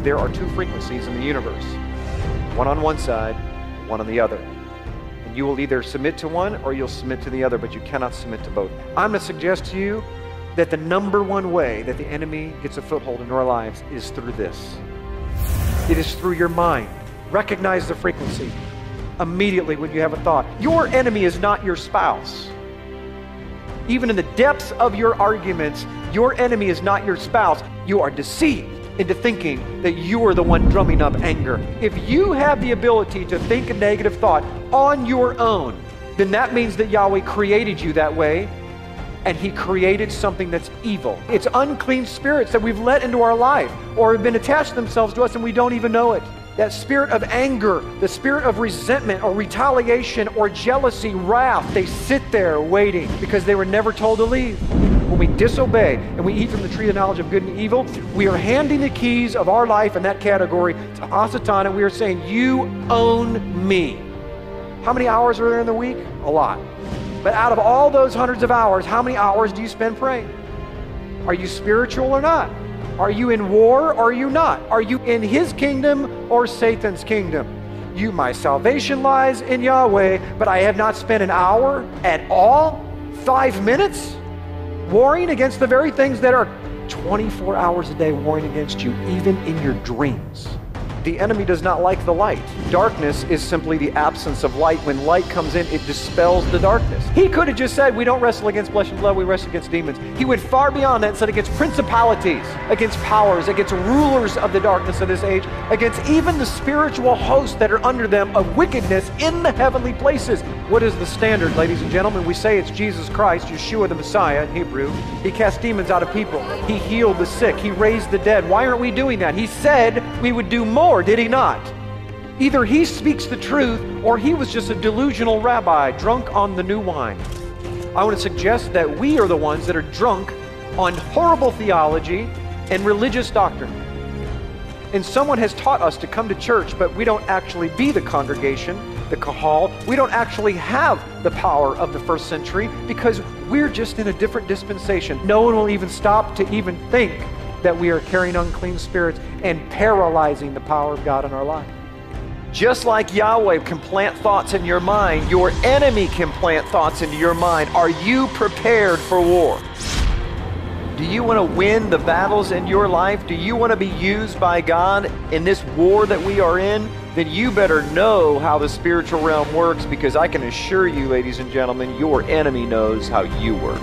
there are two frequencies in the universe. One on one side, one on the other. And you will either submit to one or you'll submit to the other, but you cannot submit to both. I'm going to suggest to you that the number one way that the enemy gets a foothold in our lives is through this. It is through your mind. Recognize the frequency immediately when you have a thought. Your enemy is not your spouse. Even in the depths of your arguments, your enemy is not your spouse. You are deceived into thinking that you are the one drumming up anger. If you have the ability to think a negative thought on your own, then that means that Yahweh created you that way, and He created something that's evil. It's unclean spirits that we've let into our life or have been attached themselves to us and we don't even know it. That spirit of anger, the spirit of resentment or retaliation or jealousy, wrath, they sit there waiting because they were never told to leave. When we disobey and we eat from the tree of the knowledge of good and evil, we are handing the keys of our life in that category to Asatan, and we are saying, you own me. How many hours are there in the week? A lot. But out of all those hundreds of hours, how many hours do you spend praying? Are you spiritual or not? Are you in war or are you not? Are you in His kingdom or Satan's kingdom? My salvation lies in Yahweh, but I have not spent an hour at all, 5 minutes, warring against the very things that are 24 hours a day warring against you, even in your dreams. The enemy does not like the light. Darkness is simply the absence of light. When light comes in, it dispels the darkness. He could have just said, we don't wrestle against flesh and blood, we wrestle against demons. He went far beyond that and said against principalities, against powers, against rulers of the darkness of this age, against even the spiritual hosts that are under them of wickedness in the heavenly places. What is the standard, ladies and gentlemen? We say it's Jesus Christ, Yeshua the Messiah in Hebrew. He cast demons out of people. He healed the sick. He raised the dead. Why aren't we doing that? He said we would do more, did He not? Either He speaks the truth or He was just a delusional rabbi drunk on the new wine. I want to suggest that we are the ones that are drunk on horrible theology and religious doctrine. And someone has taught us to come to church, but we don't actually be the congregation, the kahal. We don't actually have the power of the first century because we're just in a different dispensation. No one will even stop to even think that we are carrying unclean spirits and paralyzing the power of God in our life. Just like Yahweh can plant thoughts in your mind, your enemy can plant thoughts into your mind. Are you prepared for war? Do you want to win the battles in your life? Do you want to be used by God in this war that we are in? Then you better know how the spiritual realm works, because I can assure you, ladies and gentlemen, your enemy knows how you work.